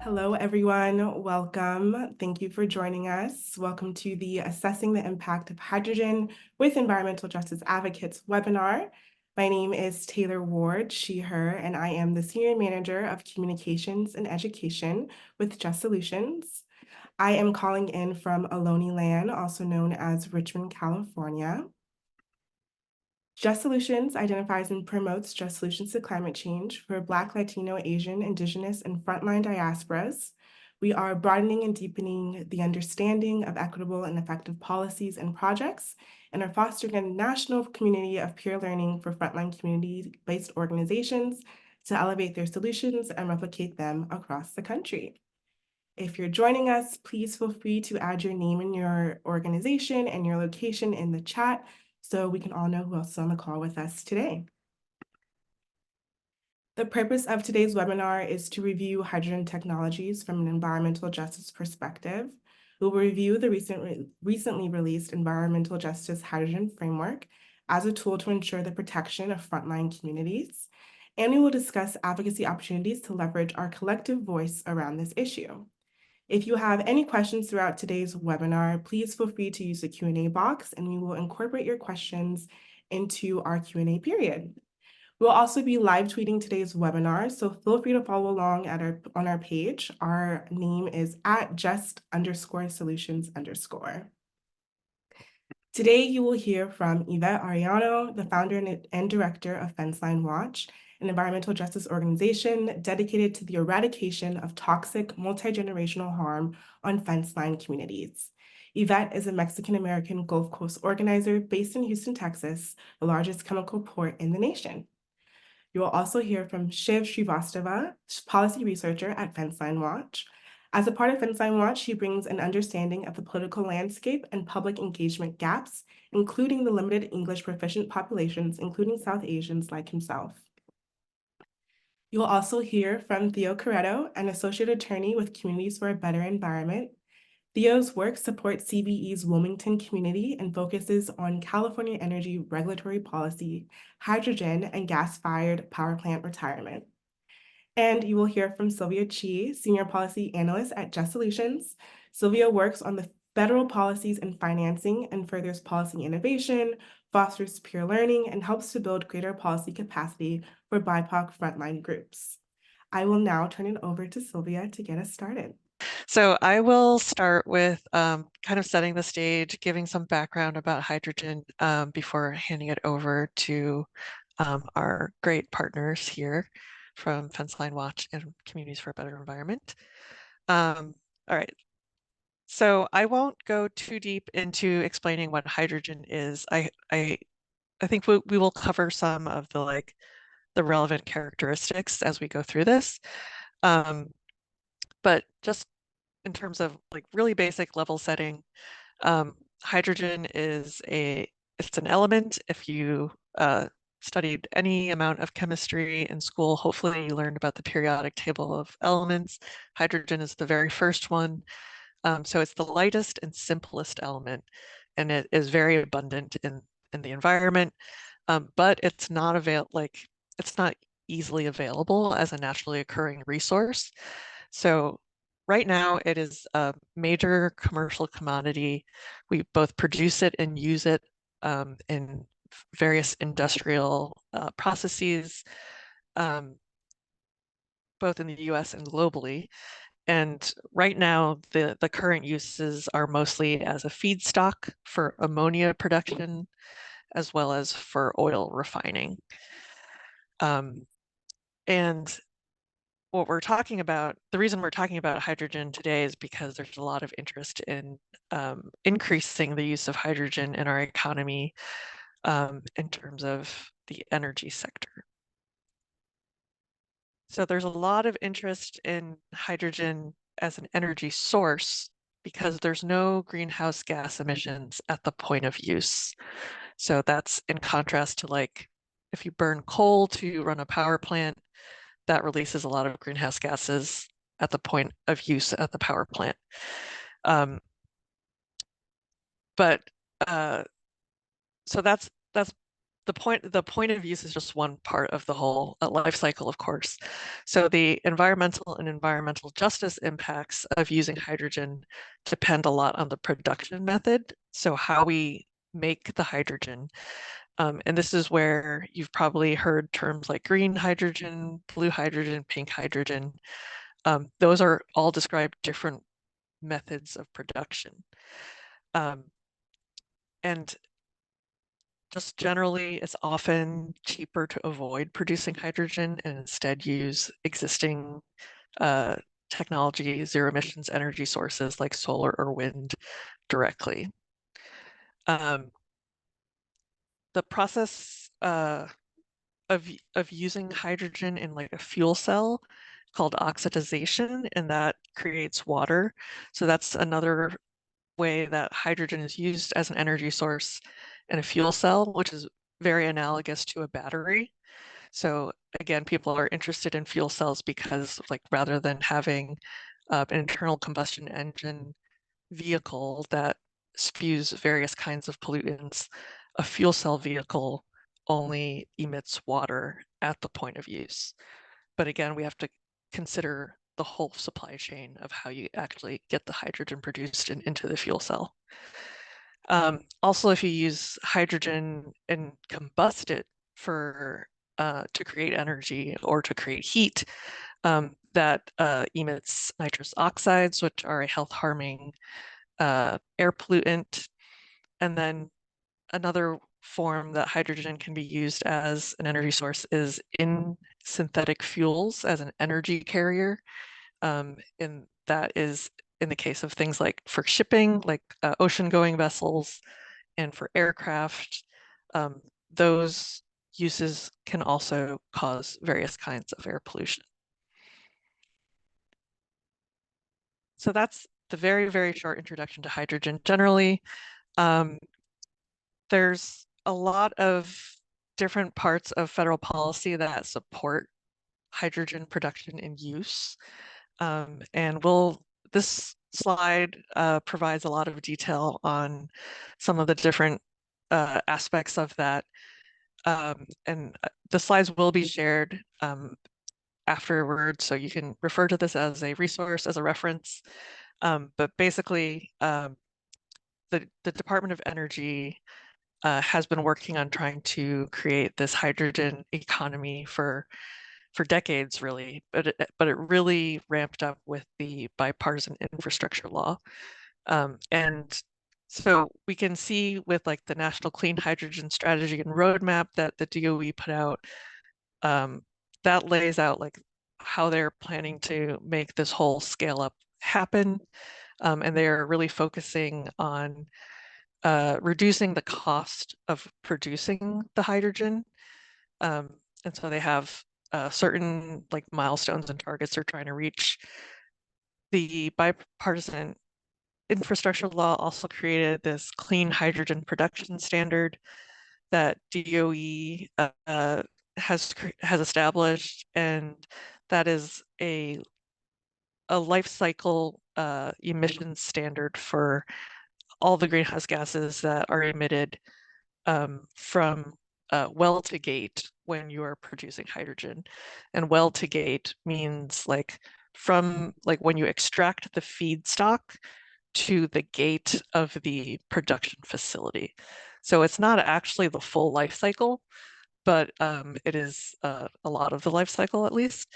Hello, everyone. Welcome. Thank you for joining us. Welcome to the Assessing the Impact of Hydrogen with Environmental Justice Advocates webinar. My name is Taylor Ward, she, her, and I am the Senior Manager of Communications and Education with Just Solutions. I am calling in from Ohlone Land, also known as Richmond, California. Just Solutions identifies and promotes just solutions to climate change for Black, Latino, Asian, Indigenous, and frontline diasporas. We are broadening and deepening the understanding of equitable and effective policies and projects, and are fostering a national community of peer learning for frontline community-based organizations to elevate their solutions and replicate them across the country. If you're joining us, please feel free to add your name and your organization and your location in the chat so we can all know who else is on the call with us today. The purpose of today's webinar is to review hydrogen technologies from an environmental justice perspective. We will review the recently released Environmental Justice Hydrogen Framework as a tool to ensure the protection of frontline communities. And we will discuss advocacy opportunities to leverage our collective voice around this issue. If you have any questions throughout today's webinar, please feel free to use the Q&A box and we will incorporate your questions into our Q&A period. We'll also be live tweeting today's webinar, so feel free to follow along on our page. Our name is @just_solutions_. Today, you will hear from Yvette Arellano, the founder and director of Fenceline Watch, an environmental justice organization dedicated to the eradication of toxic multi-generational harm on fenceline communities. Yvette is a Mexican-American Gulf Coast organizer based in Houston, Texas, the largest chemical port in the nation. You will also hear from Shiv Srivastava, policy researcher at Fenceline Watch. As a part of Fenceline Watch, she brings an understanding of the political landscape and public engagement gaps, including the limited English proficient populations, including South Asians like himself. You will also hear from Theo Corretto, an associate attorney with Communities for a Better Environment. Theo's work supports CBE's Wilmington community and focuses on California energy regulatory policy, hydrogen, and gas-fired power plant retirement. And you will hear from Sylvia Chi, Senior Policy Analyst at Just Solutions. Sylvia works on the federal policies and financing and furthers policy innovation, fosters peer learning, and helps to build greater policy capacity for BIPOC frontline groups. I will now turn it over to Sylvia to get us started. So I will start with kind of setting the stage, giving some background about hydrogen before handing it over to our great partners here from Fenceline Watch and Communities for a Better Environment. All right. So I won't go too deep into explaining what hydrogen is. I think we will cover some of the relevant characteristics as we go through this. But just in terms of really basic level setting, hydrogen is it's an element. If you studied any amount of chemistry in school, hopefully you learned about the periodic table of elements. Hydrogen is the very first one. So it's the lightest and simplest element, and it is very abundant in the environment, but it's not it's not easily available as a naturally occurring resource. So right now it is a major commercial commodity. We both produce it and use it in various industrial processes, both in the US and globally. And right now, the current uses are mostly as a feedstock for ammonia production, as well as for oil refining. And what we're talking about, the reason we're talking about hydrogen today is because there's a lot of interest in increasing the use of hydrogen in our economy in terms of the energy sector. So there's a lot of interest in hydrogen as an energy source because there's no greenhouse gas emissions at the point of use. So that's in contrast to if you burn coal to run a power plant, that releases a lot of greenhouse gases at the point of use at the power plant. So that's the point of use is just one part of the whole life cycle, of course. So the environmental and environmental justice impacts of using hydrogen depend a lot on the production method. So how we make the hydrogen. And this is where you've probably heard terms like green hydrogen, blue hydrogen, pink hydrogen. Those are all describe different methods of production. And just generally, it's often cheaper to avoid producing hydrogen and instead use existing technology, zero emissions energy sources like solar or wind directly. The process of using hydrogen in like a fuel cell called oxidization, and that creates water. So that's another way that hydrogen is used as an energy source in a fuel cell, which is very analogous to a battery. So again, people are interested in fuel cells because like rather than having an internal combustion engine vehicle that spews various kinds of pollutants, a fuel cell vehicle only emits water at the point of use. But again, we have to consider the whole supply chain of how you actually get the hydrogen produced and into the fuel cell. Also, if you use hydrogen and combust it for to create energy or to create heat, that emits nitrous oxides, which are a health-harming air pollutant. And then another form that hydrogen can be used as an energy source is in synthetic fuels as an energy carrier. And that is in the case of things like for shipping, like ocean-going vessels, and for aircraft. Those uses can also cause various kinds of air pollution. So that's the very, very short introduction to hydrogen. Generally, there's a lot of different parts of federal policy that support hydrogen production and use. And this slide provides a lot of detail on some of the different aspects of that. And the slides will be shared afterward, so you can refer to this as a resource, as a reference. But basically, the Department of Energy has been working on trying to create this hydrogen economy for decades, really, but it really ramped up with the bipartisan infrastructure law. And so we can see with like the National Clean Hydrogen Strategy and Roadmap that the DOE put out, that lays out like how they're planning to make this whole scale up happen. And they're really focusing on reducing the cost of producing the hydrogen. And so they have certain like milestones and targets they're trying to reach. The bipartisan infrastructure law also created this clean hydrogen production standard that DOE has established, and that is a life cycle emissions standard for all the greenhouse gases that are emitted from well to gate when you are producing hydrogen. And well to gate means like from like when you extract the feedstock to the gate of the production facility. So it's not actually the full life cycle, but it is a lot of the life cycle at least.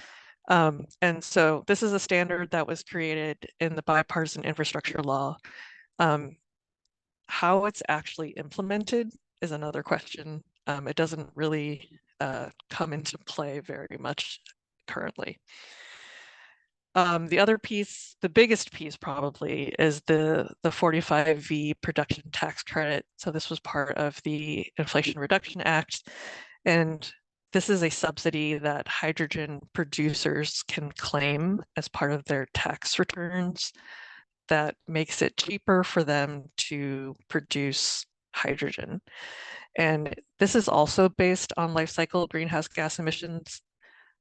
And so this is a standard that was created in the bipartisan infrastructure law. How it's actually implemented is another question. It doesn't really come into play very much currently. The other piece, the biggest piece probably, is the 45V production tax credit. So this was part of the Inflation Reduction Act. And this is a subsidy that hydrogen producers can claim as part of their tax returns that makes it cheaper for them to produce hydrogen. And this is also based on life cycle greenhouse gas emissions,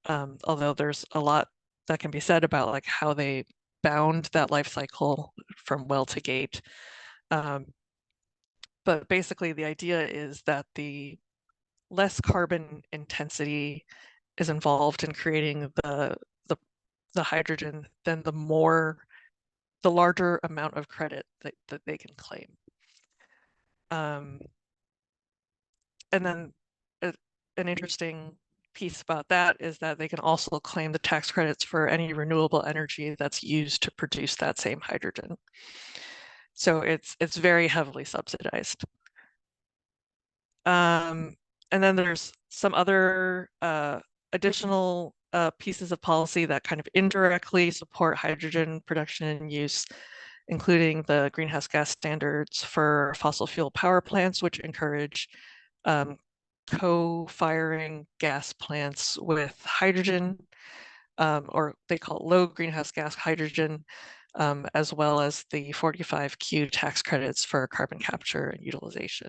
although there's a lot that can be said about like how they bound that life cycle from well to gate. But basically the idea is that the less carbon intensity is involved in creating the hydrogen, then the larger amount of credit that they can claim. And then an interesting piece about that is that they can also claim the tax credits for any renewable energy that's used to produce that same hydrogen. So it's very heavily subsidized. And then there's some other additional pieces of policy that kind of indirectly support hydrogen production and use, including the greenhouse gas standards for fossil fuel power plants, which encourage co-firing gas plants with hydrogen, or they call it low greenhouse gas hydrogen, as well as the 45Q tax credits for carbon capture and utilization.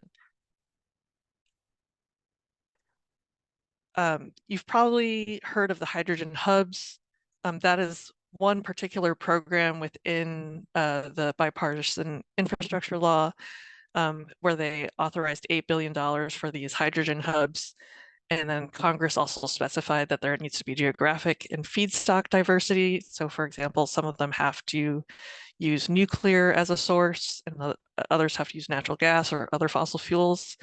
You've probably heard of the hydrogen hubs. That is one particular program within the bipartisan infrastructure law, where they authorized $8 billion for these hydrogen hubs. And then Congress also specified that there needs to be geographic and feedstock diversity. So for example, some of them have to use nuclear as a source, and the others have to use natural gas or other fossil fuels.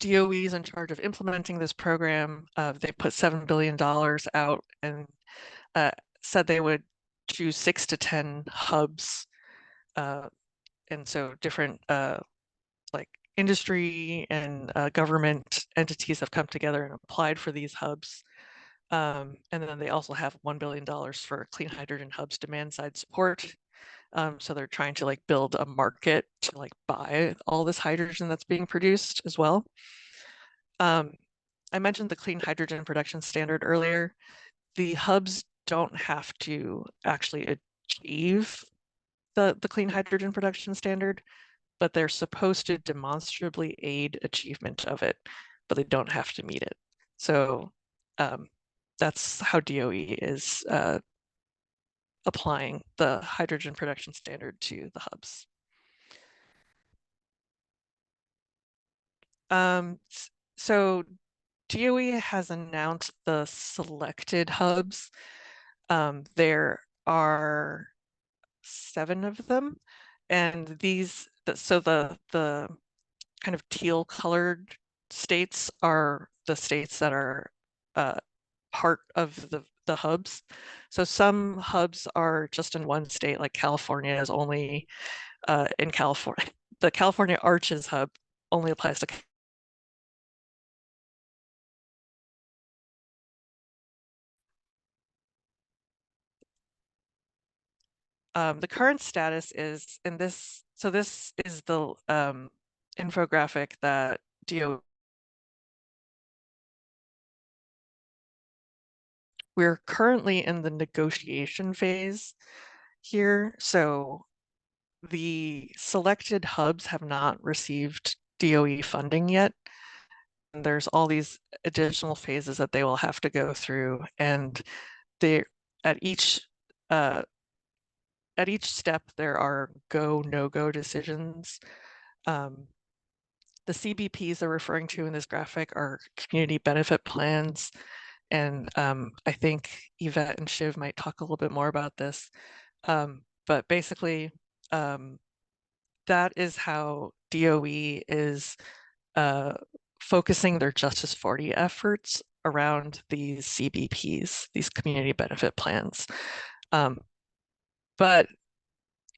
DOE is in charge of implementing this program. They put $7 billion out and said they would choose 6 to 10 hubs. And so different like industry and government entities have come together and applied for these hubs. And then they also have $1 billion for clean hydrogen hubs demand side support. So they're trying to like build a market to like buy all this hydrogen that's being produced as well. I mentioned the clean hydrogen production standard earlier. The hubs don't have to actually achieve the clean hydrogen production standard, but they're supposed to demonstrably aid achievement of it, but they don't have to meet it. So that's how DOE is applying the hydrogen production standard to the hubs. So DOE has announced the selected hubs. There are 7 of them, and these, so the kind of teal colored states are the states that are part of the hubs. So some hubs are just in one state, like California is only in California. The California Arches hub only applies to the current status is in this. So this is the infographic that DOE. We're currently in the negotiation phase here. So the selected hubs have not received DOE funding yet. And there's all these additional phases that they will have to go through, and they at each step there are go no go decisions. The CBPs they're referring to in this graphic are community benefit plans, and I think Yvette and Shiv might talk a little bit more about this. But basically, that is how DOE is focusing their Justice 40 efforts around these CBPs, these community benefit plans. But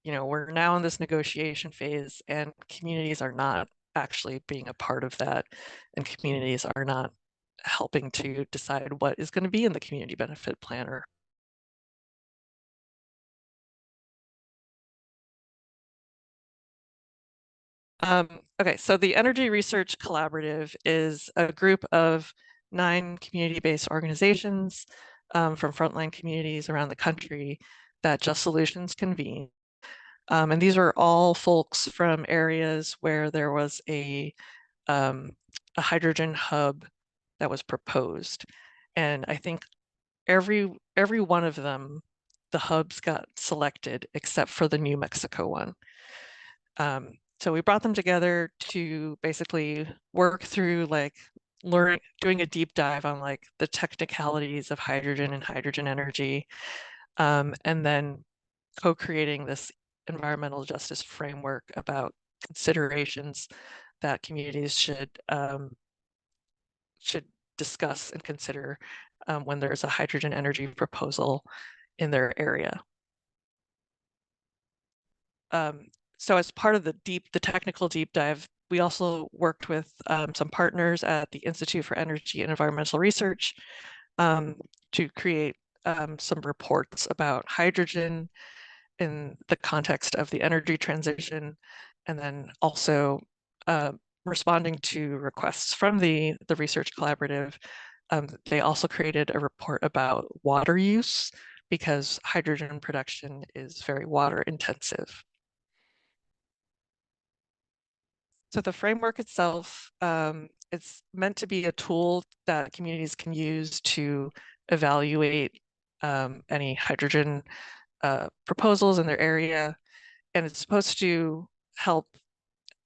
we're now in this negotiation phase, and communities are not actually being a part of that, and communities are not helping to decide what is going to be in the community benefit plan. Okay, so the Energy Research Collaborative is a group of 9 community-based organizations from frontline communities around the country that Just Solutions convene. And these are all folks from areas where there was a hydrogen hub that was proposed. And I think every one of them, the hubs got selected except for the New Mexico one. So So we brought them together to basically work through like doing a deep dive on like the technicalities of hydrogen and hydrogen energy, and then co-creating this environmental justice framework about considerations that communities should discuss and consider when there's a hydrogen energy proposal in their area. So as part of the technical deep dive, we also worked with some partners at the Institute for Energy and Environmental Research to create some reports about hydrogen in the context of the energy transition, and then also responding to requests from the research collaborative. They also created a report about water use because hydrogen production is very water intensive. So the framework itself, it's meant to be a tool that communities can use to evaluate any hydrogen proposals in their area. And it's supposed to help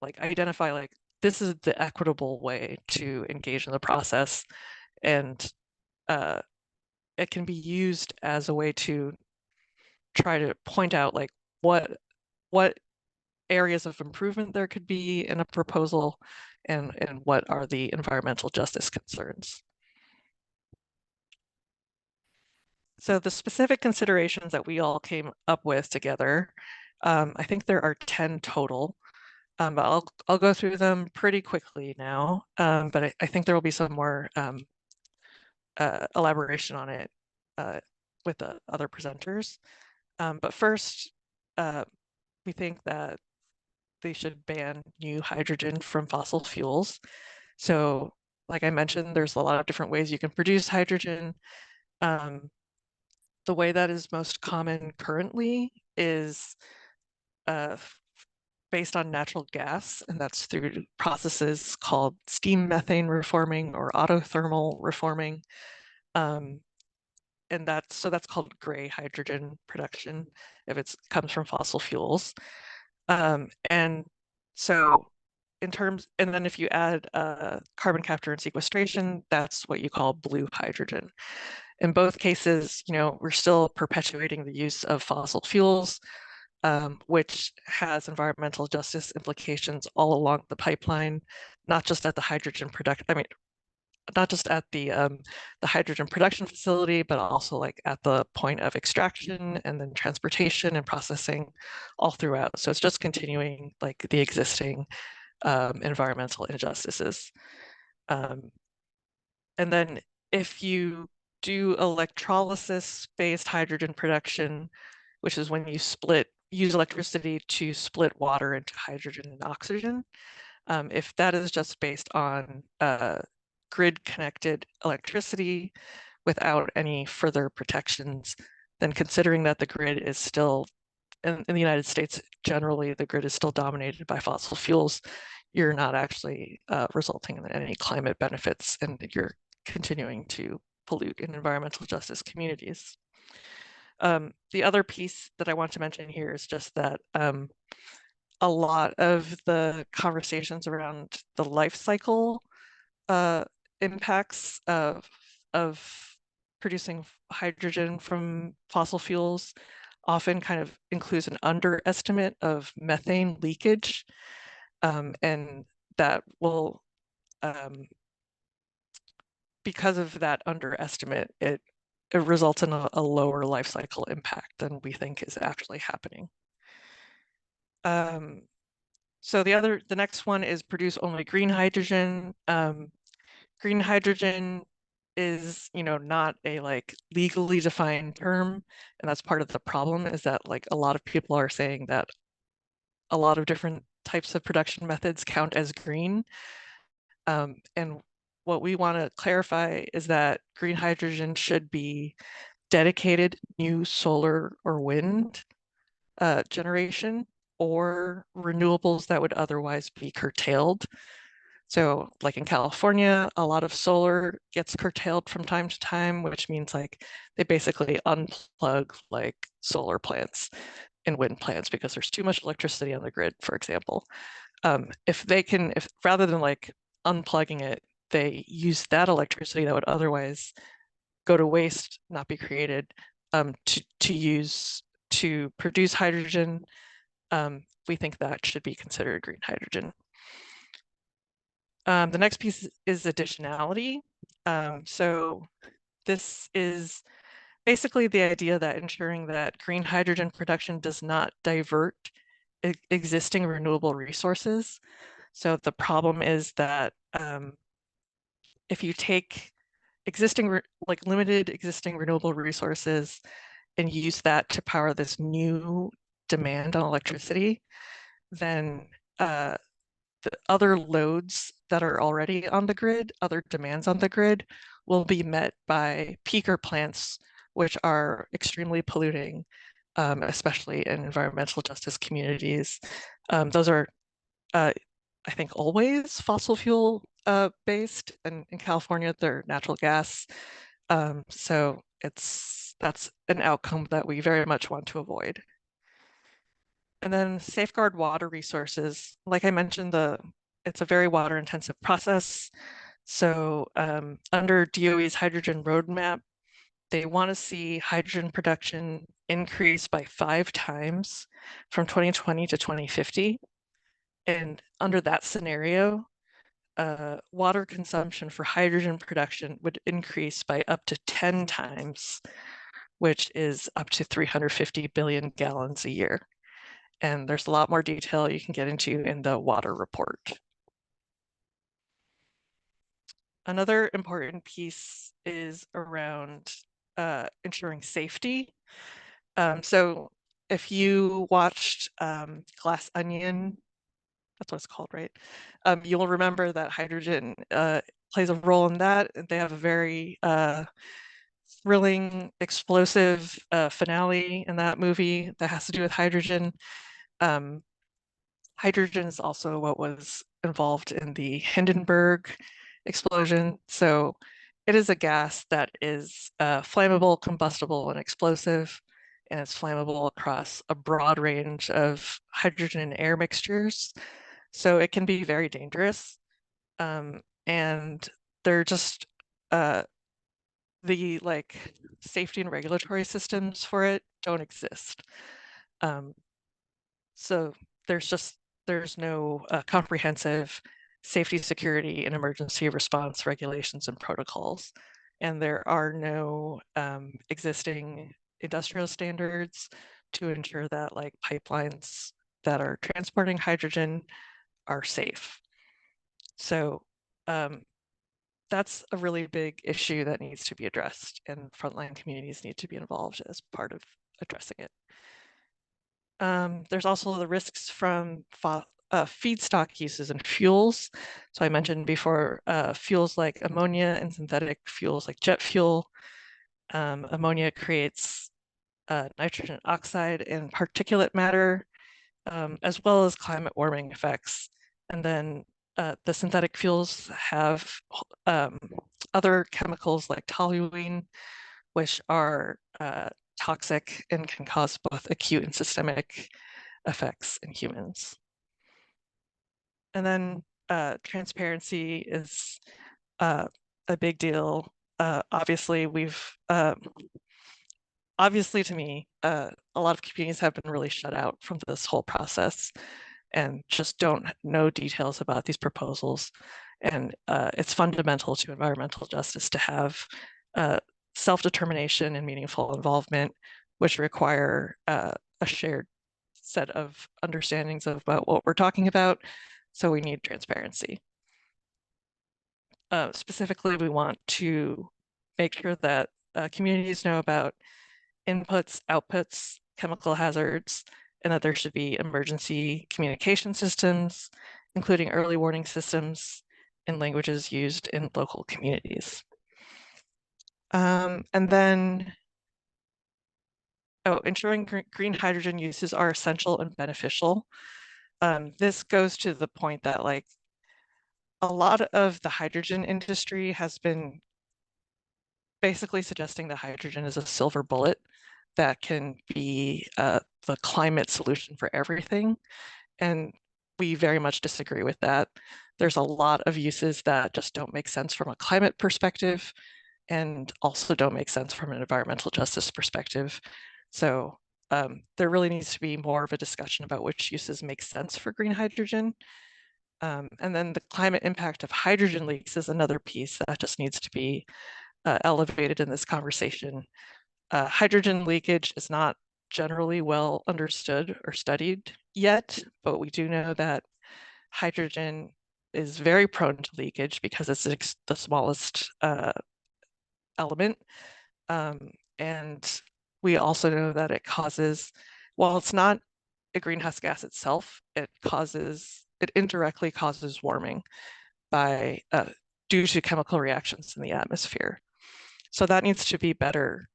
like identify like this is the equitable way to engage in the process. And it can be used as a way to try to point out like what areas of improvement there could be in a proposal, and what are the environmental justice concerns. So the specific considerations that we all came up with together, I think there are 10 total. But I'll go through them pretty quickly now, but I think there will be some more elaboration on it with the other presenters. But first, we think that they should ban new hydrogen from fossil fuels. So like I mentioned, there's a lot of different ways you can produce hydrogen. The way that is most common currently is based on natural gas, and that's through processes called steam methane reforming or autothermal reforming. And that's called gray hydrogen production if it comes from fossil fuels. And so and then if you add carbon capture and sequestration, that's what you call blue hydrogen. In both cases, we're still perpetuating the use of fossil fuels, which has environmental justice implications all along the pipeline, not just at the hydrogen production. I mean, not just at the hydrogen production facility, but also like at the point of extraction and then transportation and processing all throughout. So it's just continuing like the existing environmental injustices. And then if you do electrolysis-based hydrogen production, which is when you use electricity to split water into hydrogen and oxygen, if that is just based on grid-connected electricity without any further protections, then considering that the grid is still, in the United States, generally, the grid is still dominated by fossil fuels, you're not actually resulting in any climate benefits, and you're continuing to pollute in environmental justice communities. The other piece that I want to mention here is just that a lot of the conversations around the life cycle impacts of producing hydrogen from fossil fuels often kind of includes an underestimate of methane leakage, and that will, because of that underestimate, it results in a lower life cycle impact than we think is actually happening. So the next one is produce only green hydrogen. Green hydrogen is, not a like legally defined term, and that's part of the problem, is that like a lot of people are saying that a lot of different types of production methods count as green. And what we want to clarify is that green hydrogen should be dedicated new solar or wind generation, or renewables that would otherwise be curtailed. So like in California, a lot of solar gets curtailed from time to time, which means like they basically unplug like solar plants and wind plants because there's too much electricity on the grid, for example. if they can, if rather than like unplugging it, they use that electricity that would otherwise go to waste, not be created, to use to produce hydrogen, we think that should be considered green hydrogen. The next piece is additionality. So this is basically the idea that ensuring that green hydrogen production does not divert existing renewable resources. So the problem is that if you take existing, like limited existing renewable resources and use that to power this new demand on electricity, then the other loads that are already on the grid, other demands on the grid, will be met by peaker plants, which are extremely polluting, especially in environmental justice communities. Those are, I think, always fossil fuel based, and in California, they're natural gas. So that's an outcome that we very much want to avoid. And then safeguard water resources. Like I mentioned, it's a very water intensive process. So under DOE's hydrogen roadmap, they want to see hydrogen production increase by 5 times from 2020 to 2050. And under that scenario, water consumption for hydrogen production would increase by up to 10 times, which is up to 350 billion gallons a year. And there's a lot more detail you can get into in the water report. Another important piece is around ensuring safety. So if you watched Glass Onion, that's what it's called, right? You'll remember that hydrogen plays a role in that. They have a very thrilling, explosive finale in that movie that has to do with hydrogen. Hydrogen is also what was involved in the Hindenburg explosion. So it is a gas that is flammable, combustible, and explosive, and it's flammable across a broad range of hydrogen and air mixtures. So it can be very dangerous. And they're just the like safety and regulatory systems for it don't exist. So there's no comprehensive safety, security, and emergency response regulations and protocols. And there are no existing industrial standards to ensure that like pipelines that are transporting hydrogen are safe. So that's a really big issue that needs to be addressed, and frontline communities need to be involved as part of addressing it. There's also the risks from feedstock uses and fuels. So I mentioned before, fuels like ammonia and synthetic fuels like jet fuel. Ammonia creates nitrogen oxide and particulate matter, as well as climate warming effects. And then the synthetic fuels have other chemicals like toluene, which are toxic and can cause both acute and systemic effects in humans. And then transparency is a big deal. Obviously, obviously to me, a lot of communities have been really shut out from this whole process and just don't know details about these proposals. And it's fundamental to environmental justice to have self-determination and meaningful involvement, which require a shared set of understandings about what we're talking about. So we need transparency. Specifically, we want to make sure that communities know about inputs, outputs, chemical hazards, and that there should be emergency communication systems, including early warning systems in languages used in local communities. And then, ensuring green hydrogen uses are essential and beneficial. This goes to the point that like a lot of the hydrogen industry has been basically suggesting that hydrogen is a silver bullet that can be the climate solution for everything. And we very much disagree with that. There's a lot of uses that just don't make sense from a climate perspective and also don't make sense from an environmental justice perspective. So there really needs to be more of a discussion about which uses make sense for green hydrogen. And then the climate impact of hydrogen leaks is another piece that just needs to be elevated in this conversation. Hydrogen leakage is not generally well understood or studied yet, but we do know that hydrogen is very prone to leakage because it's the smallest element. And we also know that it causes, while it's not a greenhouse gas itself, it indirectly causes warming by due to chemical reactions in the atmosphere. So that needs to be better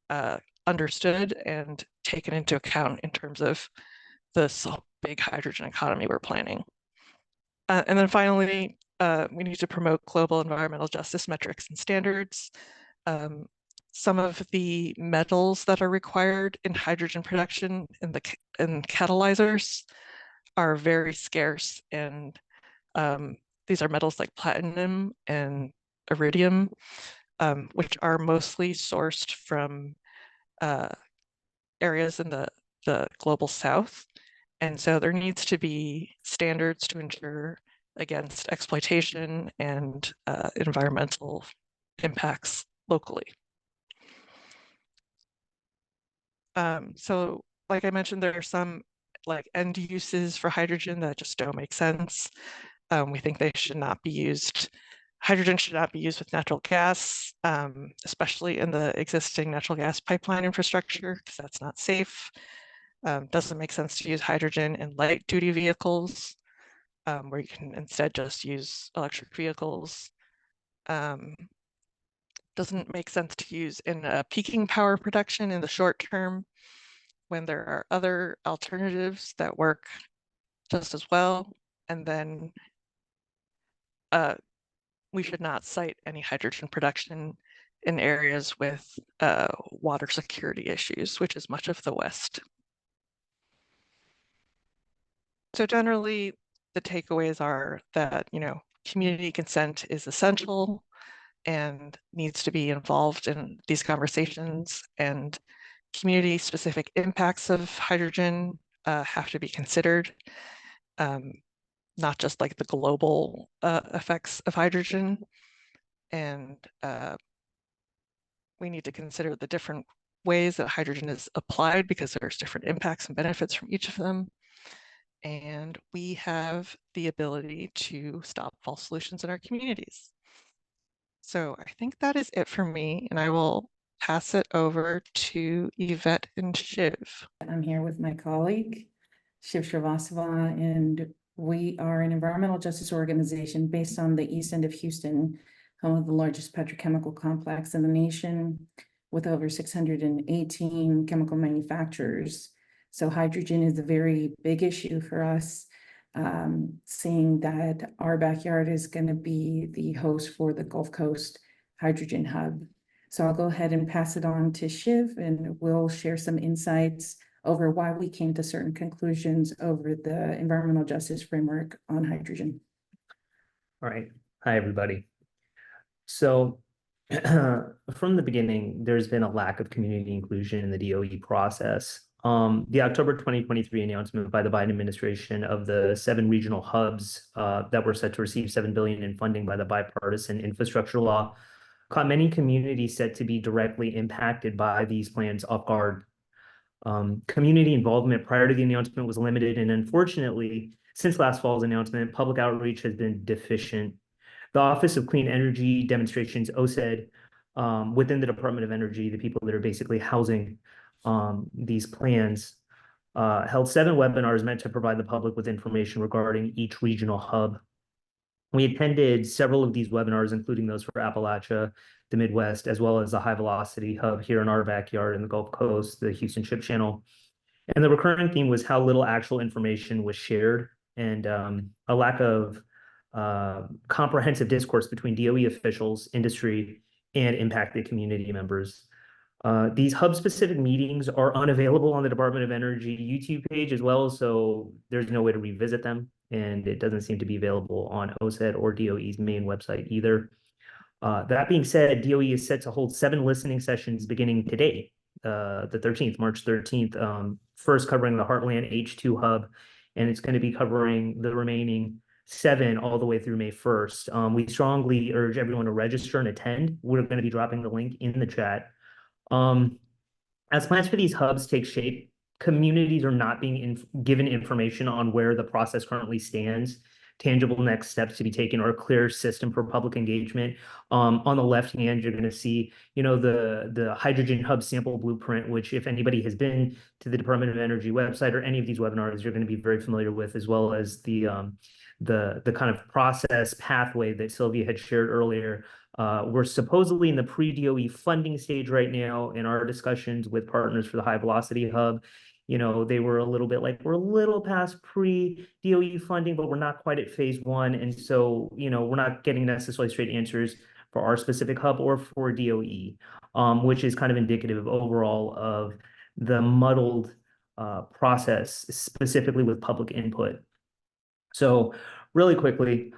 understood and taken into account in terms of this big hydrogen economy we're planning. And then finally, we need to promote global environmental justice metrics and standards. Some of the metals that are required in hydrogen production in catalyzers are very scarce, and these are metals like platinum and iridium, which are mostly sourced from areas in the global south. And so there needs to be standards to ensure against exploitation and environmental impacts locally. So like I mentioned, there are some like end uses for hydrogen that just don't make sense. We think they should not be used. Hydrogen should not be used with natural gas, especially in the existing natural gas pipeline infrastructure, because that's not safe. Doesn't make sense to use hydrogen in light duty vehicles, where you can instead just use electric vehicles. Doesn't make sense to use in peaking power production in the short term when there are other alternatives that work just as well. And then we should not cite any hydrogen production in areas with water security issues, which is much of the West. So generally, the takeaways are that, community consent is essential and needs to be involved in these conversations, and community-specific impacts of hydrogen have to be considered, not just like the global effects of hydrogen. And we need to consider the different ways that hydrogen is applied because there's different impacts and benefits from each of them. And we have the ability to stop false solutions in our communities. So I think that is it for me, and I will pass it over to Yvette and Shiv. I'm here with my colleague, Shiv Srivastava, and we are an environmental justice organization based on the east end of Houston, home of the largest petrochemical complex in the nation, with over 618 chemical manufacturers. So hydrogen is a very big issue for us, seeing that our backyard is going to be the host for the Gulf Coast Hydrogen Hub. So I'll go ahead and pass it on to Shiv, and we'll share some insights over why we came to certain conclusions over the environmental justice framework on hydrogen. All right. Hi, everybody. So from the beginning, there's been a lack of community inclusion in the DOE process. The October 2023 announcement by the Biden administration of the 7 regional hubs that were set to receive $7 billion in funding by the bipartisan infrastructure law caught many communities set to be directly impacted by these plans off guard. Community involvement prior to the announcement was limited, and unfortunately, since last fall's announcement, public outreach has been deficient. The Office of Clean Energy Demonstrations, OSED, within the Department of Energy, the people that are basically housing these plans, held 7 webinars meant to provide the public with information regarding each regional hub. We attended several of these webinars, including those for Appalachia, the Midwest, as well as the high velocity hub here in our backyard in the Gulf Coast, the Houston Ship Channel. And the recurring theme was how little actual information was shared, and a lack of comprehensive discourse between DOE officials, industry, and impacted community members. These hub-specific meetings are unavailable on the Department of Energy YouTube page as well, so there's no way to revisit them. and it doesn't seem to be available on OSED or DOE's main website either. That being said, DOE is set to hold 7 listening sessions beginning today, the 13th, March 13th, first covering the Heartland H2 hub, and it's going to be covering the remaining 7 all the way through May 1st. We strongly urge everyone to register and attend. We're going to be dropping the link in the chat. As plans for these hubs take shape, communities are not being given information on where the process currently stands, tangible next steps to be taken, or a clear system for public engagement. On the left hand, you're going to see, the hydrogen hub sample blueprint, which if anybody has been to the Department of Energy website or any of these webinars, you're going to be very familiar with, as well as the kind of process pathway that Sylvia had shared earlier. We're supposedly in the pre-DOE funding stage right now in our discussions with partners for the high velocity hub. They were a little bit like, we're a little past pre-DOE funding, but we're not quite at phase 1. And so, we're not getting necessarily straight answers for our specific hub or for DOE, which is kind of indicative overall of the muddled process, specifically with public input. So really quickly,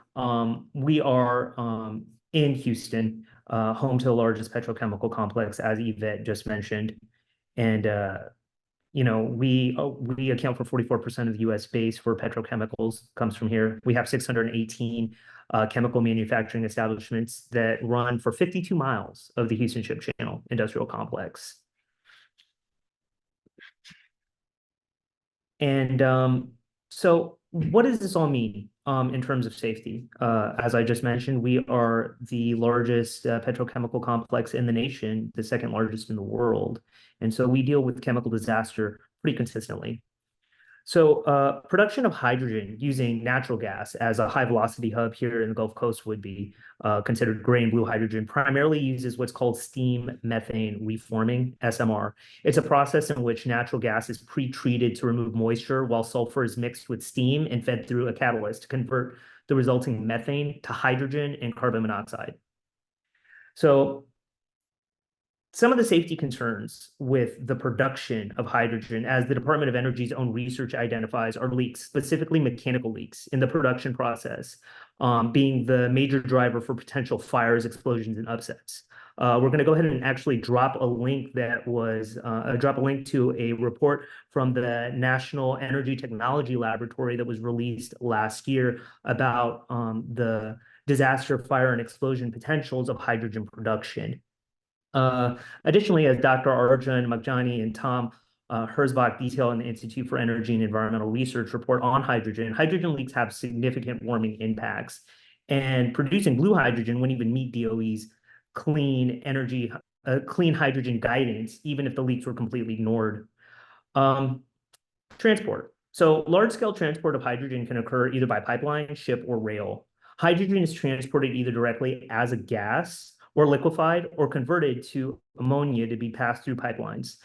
we are in Houston, home to the largest petrochemical complex, as Yvette just mentioned. And we account for 44% of the U.S. base for petrochemicals comes from here. We have 618 chemical manufacturing establishments that run for 52 miles of the Houston Ship Channel industrial complex. And so what does this all mean in terms of safety? As I just mentioned, we are the largest petrochemical complex in the nation, the second largest in the world. And so we deal with chemical disaster pretty consistently. So production of hydrogen using natural gas as a high velocity hub here in the Gulf Coast would be considered gray and blue hydrogen, primarily uses what's called steam methane reforming, SMR. It's a process in which natural gas is pre-treated to remove moisture while sulfur is mixed with steam and fed through a catalyst to convert the resulting methane to hydrogen and carbon monoxide. So some of the safety concerns with the production of hydrogen, as the Department of Energy's own research identifies, are leaks, specifically mechanical leaks in the production process, being the major driver for potential fires, explosions, and upsets. We're going to go ahead and actually drop a link to a report from the National Energy Technology Laboratory that was released last year about the disaster, fire, and explosion potentials of hydrogen production. Additionally, as Dr. Arjun Maghjani and Tom Herzbach detail in the Institute for Energy and Environmental Research report on hydrogen, hydrogen leaks have significant warming impacts, and producing blue hydrogen wouldn't even meet DOE's clean hydrogen guidance, even if the leaks were completely ignored. Transport. So large-scale transport of hydrogen can occur either by pipeline, ship, or rail. Hydrogen is transported either directly as a gas or liquefied or converted to ammonia to be passed through pipelines.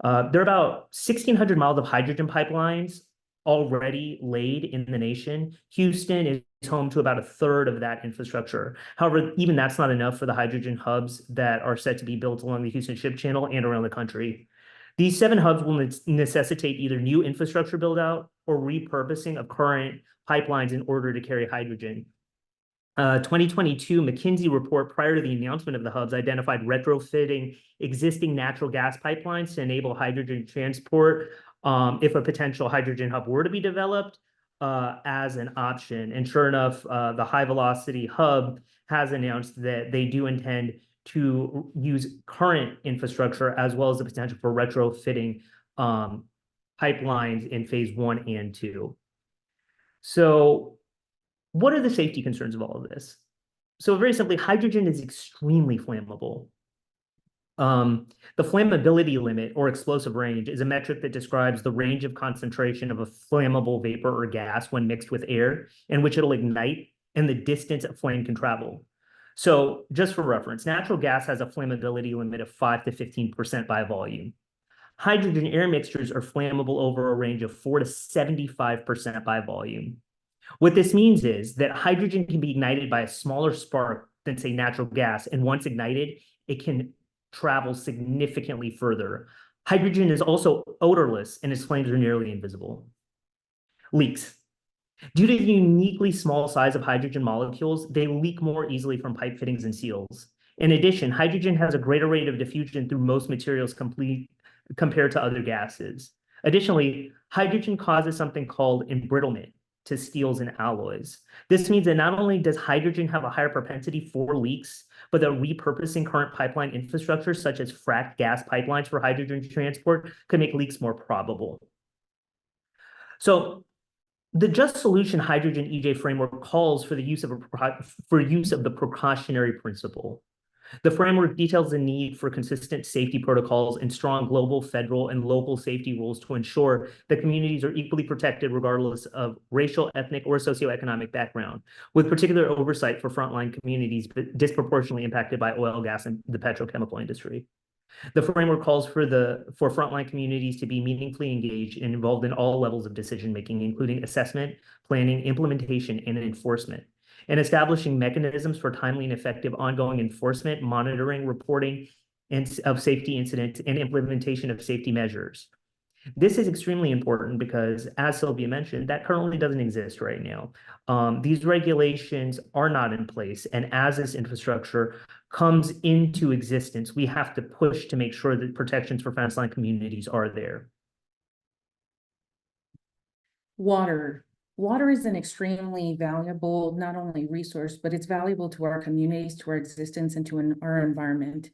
There are about 1,600 miles of hydrogen pipelines already laid in the nation. Houston is home to about a third of that infrastructure. However, even that's not enough for the hydrogen hubs that are set to be built along the Houston Ship Channel and around the country. These 7 hubs will necessitate either new infrastructure build out or repurposing of current pipelines in order to carry hydrogen. 2022 McKinsey report prior to the announcement of the hubs identified retrofitting existing natural gas pipelines to enable hydrogen transport if a potential hydrogen hub were to be developed as an option. And sure enough, the high velocity hub has announced that they do intend to use current infrastructure as well as the potential for retrofitting pipelines in phase 1 and 2. So what are the safety concerns of all of this? So very simply, hydrogen is extremely flammable. The flammability limit or explosive range is a metric that describes the range of concentration of a flammable vapor or gas when mixed with air in which it'll ignite and the distance a flame can travel. So just for reference, natural gas has a flammability limit of 5 to 15% by volume. Hydrogen air mixtures are flammable over a range of 4 to 75% by volume. What this means is that hydrogen can be ignited by a smaller spark than, say, natural gas, and once ignited, it can travel significantly further. Hydrogen is also odorless, and its flames are nearly invisible. Leaks. Due to the uniquely small size of hydrogen molecules, they leak more easily from pipe fittings and seals. In addition, hydrogen has a greater rate of diffusion through most materials compared to other gases. Additionally, hydrogen causes something called embrittlement to steels and alloys. This means that not only does hydrogen have a higher propensity for leaks, but that repurposing current pipeline infrastructure, such as fracked gas pipelines for hydrogen transport, could make leaks more probable. So the Just Solution Hydrogen EJ framework calls for the use of the precautionary principle. The framework details the need for consistent safety protocols and strong global, federal, and local safety rules to ensure that communities are equally protected regardless of racial, ethnic, or socioeconomic background, with particular oversight for frontline communities disproportionately impacted by oil, gas, and the petrochemical industry. The framework calls for frontline communities to be meaningfully engaged and involved in all levels of decision-making, including assessment, planning, implementation, and enforcement, and establishing mechanisms for timely and effective ongoing enforcement, monitoring, reporting, of safety incidents, and implementation of safety measures. This is extremely important because, as Sylvia mentioned, that currently doesn't exist right now. These regulations are not in place, and as this infrastructure comes into existence, we have to push to make sure that protections for fence-line communities are there. Water. Water is an extremely valuable, not only resource, but it's valuable to our communities, to our existence, and to our environment.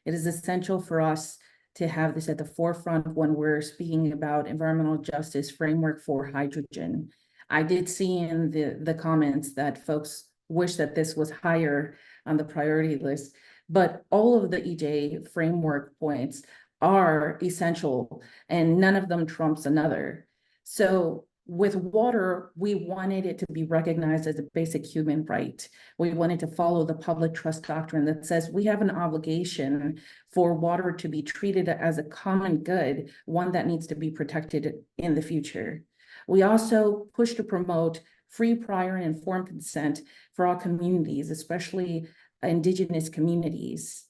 It is essential for us to have this at the forefront when we're speaking about environmental justice framework for hydrogen. I did see in the comments that folks wish that this was higher on the priority list, but all of the EJ framework points are essential and none of them trumps another. So with water, we wanted it to be recognized as a basic human right. We wanted to follow the public trust doctrine that says we have an obligation for water to be treated as a common good, one that needs to be protected in the future. We also push to promote free, prior, and informed consent for all communities, especially Indigenous communities.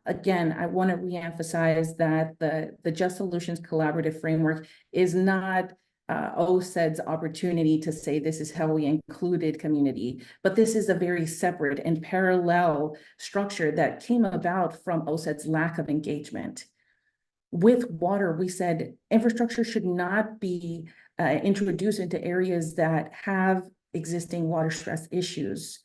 Again, I want to reemphasize that the Just Solutions Collaborative Framework is not OSED's opportunity to say this is how we included community, but this is a very separate and parallel structure that came about from OSED's lack of engagement. With water, we said infrastructure should not be introduced into areas that have existing water stress issues.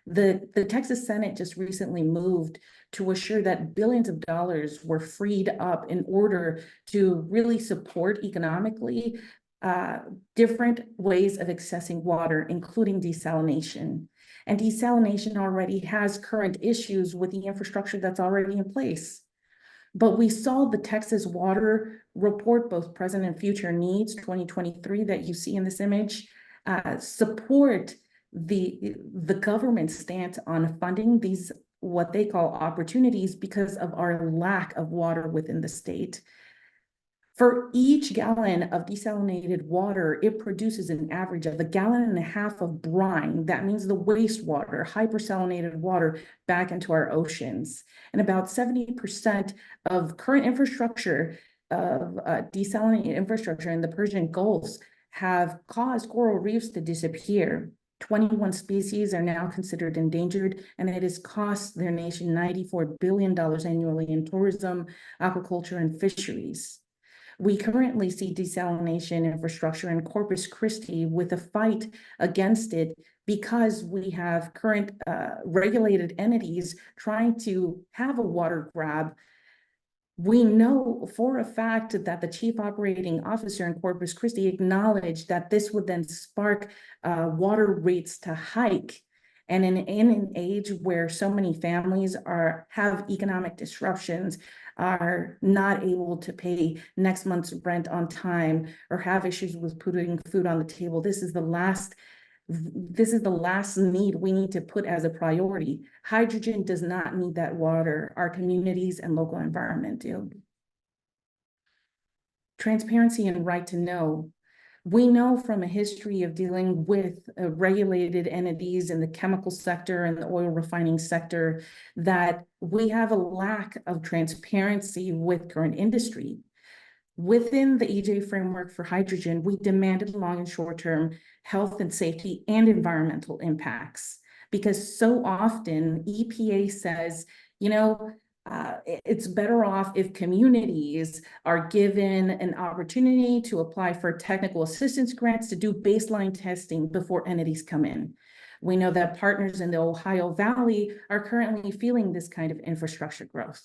The Texas Senate just recently moved to assure that billions of dollars were freed up in order to really support economically different ways of accessing water, including desalination. And desalination already has current issues with the infrastructure that's already in place. But we saw the Texas Water Report, both present and future needs, 2023, that you see in this image, support the government's stance on funding these, what they call opportunities, because of our lack of water within the state. For each gallon of desalinated water, it produces an average of 1.5 gallons of brine. That means the wastewater, hypersalinated water, back into our oceans. And about 70% of current infrastructure of desalinated infrastructure in the Persian Gulf have caused coral reefs to disappear. 21 species are now considered endangered, and it has cost their nation $94 billion annually in tourism, aquaculture, and fisheries. We currently see desalination infrastructure in Corpus Christi with a fight against it because we have current regulated entities trying to have a water grab. We know for a fact that the chief operating officer in Corpus Christi acknowledged that this would then spark water rates to hike. And in an age where so many families have economic disruptions, are not able to pay next month's rent on time, or have issues with putting food on the table, this is the last need we need to put as a priority. Hydrogen does not need that water. Our communities and local environment do. Transparency and right to know. We know from a history of dealing with regulated entities in the chemical sector and the oil refining sector that we have a lack of transparency with current industry. Within the EJ framework for hydrogen, we demanded long and short-term health and safety and environmental impacts, because so often EPA says, you know, it's better off if communities are given an opportunity to apply for technical assistance grants to do baseline testing before entities come in. We know that partners in the Ohio Valley are currently feeling this kind of infrastructure growth,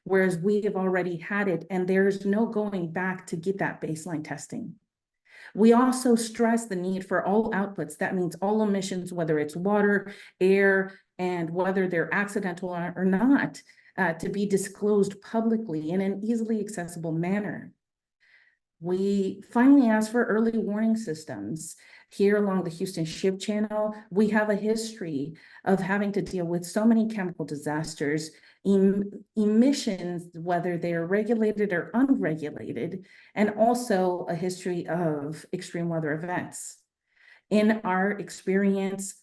whereas we have already had it and there's no going back to get that baseline testing. We also stress the need for all outputs. That means all emissions, whether it's water, air, and whether they're accidental or not, to be disclosed publicly in an easily accessible manner. We finally asked for early warning systems. Here along the Houston Ship Channel, we have a history of having to deal with so many chemical disasters, emissions, whether they're regulated or unregulated, and also a history of extreme weather events. In our experience,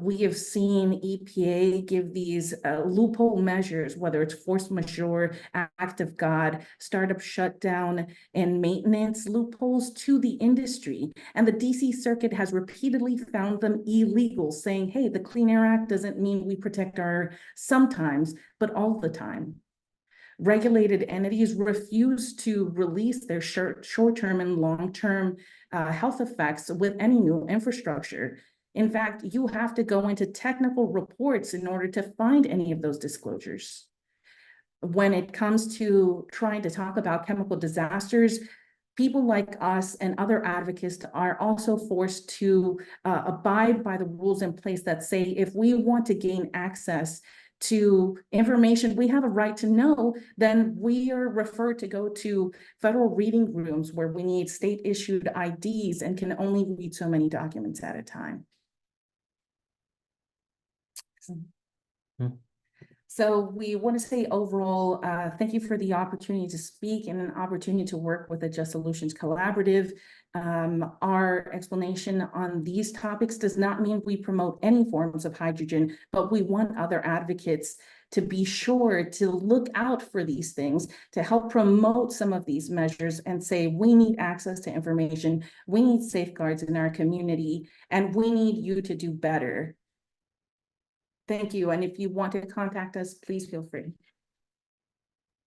we have seen EPA give these loophole measures, whether it's force majeure, act of God, startup shutdown, and maintenance loopholes to the industry. And the DC Circuit has repeatedly found them illegal, saying, hey, the Clean Air Act doesn't mean we protect our sometimes, but all the time. Regulated entities refuse to release their short-term and long-term health effects with any new infrastructure. In fact, you have to go into technical reports in order to find any of those disclosures. When it comes to trying to talk about chemical disasters, people like us and other advocates are also forced to abide by the rules in place that say if we want to gain access to information we have a right to know, then we are referred to go to federal reading rooms where we need state issued IDs and can only read so many documents at a time. So we want to say overall, thank you for the opportunity to speak and an opportunity to work with the Just Solutions Collaborative. Our explanation on these topics does not mean we promote any forms of hydrogen, but we want other advocates to be sure to look out for these things, to help promote some of these measures and say, we need access to information, we need safeguards in our community, and we need you to do better. Thank you. And if you want to contact us, please feel free.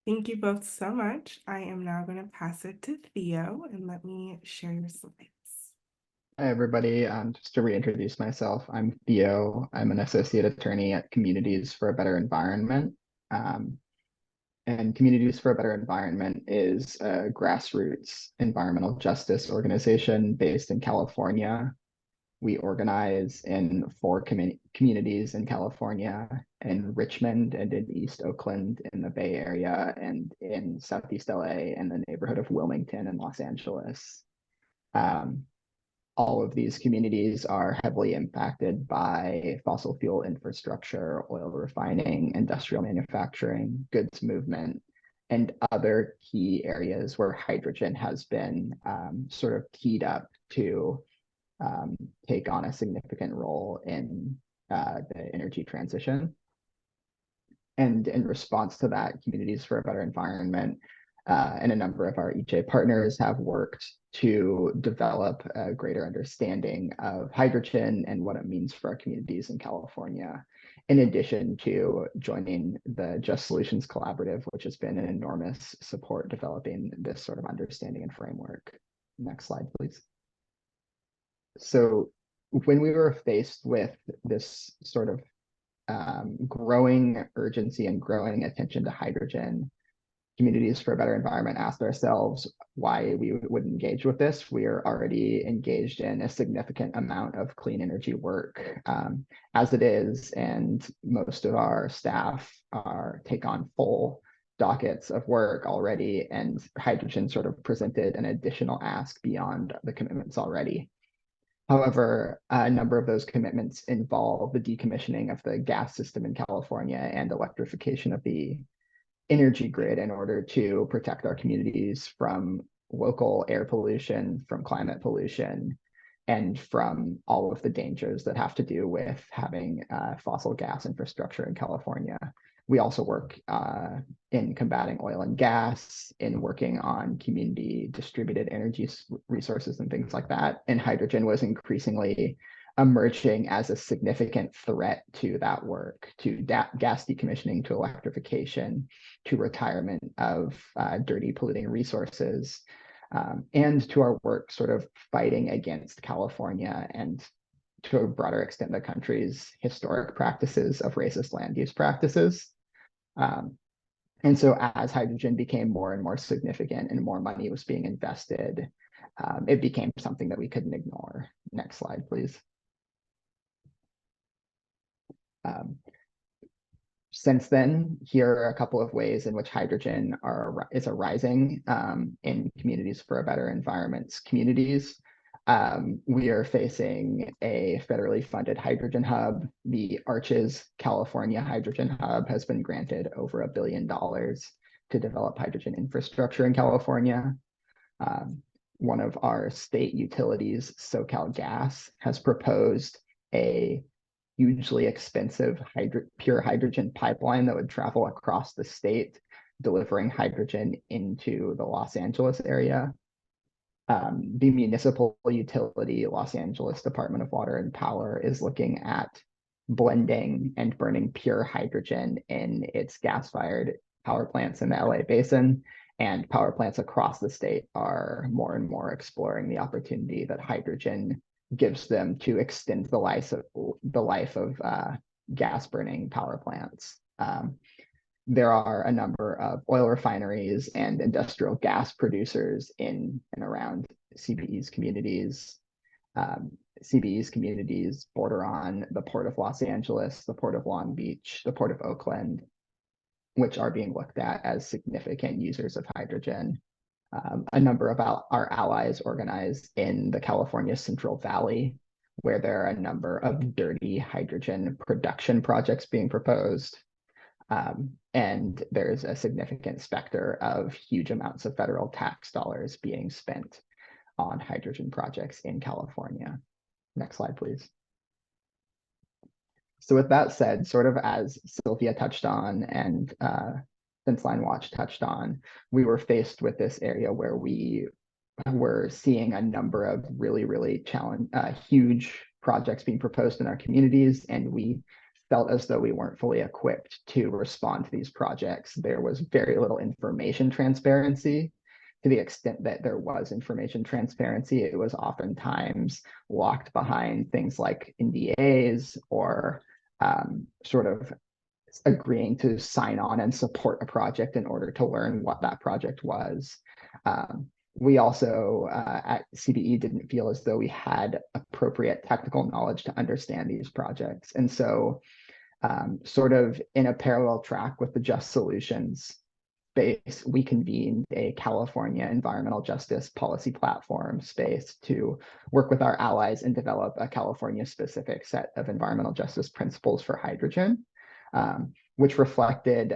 Thank you both so much. I am now going to pass it to Theo and let me share your slides. Hi, everybody. Just to reintroduce myself, I'm Theo. I'm an associate attorney at Communities for a Better Environment. And Communities for a Better Environment is a grassroots environmental justice organization based in California. We organize in 4 communities in California, in Richmond and in East Oakland in the Bay Area, and in Southeast LA and the neighborhood of Wilmington and Los Angeles. All of these communities are heavily impacted by fossil fuel infrastructure, oil refining, industrial manufacturing, goods movement, and other key areas where hydrogen has been sort of keyed up to take on a significant role in the energy transition. And in response to that, Communities for a Better Environment and a number of our EJ partners have worked to develop a greater understanding of hydrogen and what it means for our communities in California, in addition to joining the Just Solutions Collaborative, which has been an enormous support developing this sort of understanding and framework. Next slide, please. So when we were faced with this sort of growing urgency and growing attention to hydrogen, Communities for a Better Environment asked ourselves why we would engage with this. We are already engaged in a significant amount of clean energy work as it is, and most of our staff take on full dockets of work already, and hydrogen sort of presented an additional ask beyond the commitments already. However, a number of those commitments involve the decommissioning of the gas system in California and electrification of the energy grid in order to protect our communities from local air pollution, from climate pollution, and from all of the dangers that have to do with having fossil gas infrastructure in California. We also work in combating oil and gas, in working on community distributed energy resources and things like that. And hydrogen was increasingly emerging as a significant threat to that work, to gas decommissioning, to electrification, to retirement of dirty, polluting resources, and to our work sort of fighting against California and to a broader extent the country's historic practices of racist land use practices. And so as hydrogen became more and more significant and more money was being invested, it became something that we couldn't ignore. Next slide, please. Since then, here are a couple of ways in which hydrogen is arising in communities for a better environment's communities. We are facing a federally funded hydrogen hub. The Arches California Hydrogen Hub has been granted over $1 billion to develop hydrogen infrastructure in California. One of our state utilities, SoCalGas, has proposed a hugely expensive pure hydrogen pipeline that would travel across the state, delivering hydrogen into the Los Angeles area. The municipal utility, Los Angeles Department of Water and Power, is looking at blending and burning pure hydrogen in its gas-fired power plants in the LA basin. And power plants across the state are more and more exploring the opportunity that hydrogen gives them to extend the life of gas burning power plants. There are a number of oil refineries and industrial gas producers in and around CBE's communities. CBE's communities border on the Port of Los Angeles, the Port of Long Beach, the Port of Oakland, which are being looked at as significant users of hydrogen. A number of our allies organize in the California Central Valley, where there are a number of dirty hydrogen production projects being proposed. And there's a significant specter of huge amounts of federal tax dollars being spent on hydrogen projects in California. Next slide, please. So with that said, sort of as Sylvia touched on and Fenceline Watch touched on, we were faced with this area where we were seeing a number of really huge projects being proposed in our communities, and we felt as though we weren't fully equipped to respond to these projects. There was very little information transparency. To the extent that there was information transparency, it was oftentimes locked behind things like NDAs or sort of agreeing to sign on and support a project in order to learn what that project was. We also at CBE didn't feel as though we had appropriate technical knowledge to understand these projects. And so sort of in a parallel track with the Just Solutions space, we convened a California environmental justice policy platform space to work with our allies and develop a California specific set of environmental justice principles for hydrogen, which reflected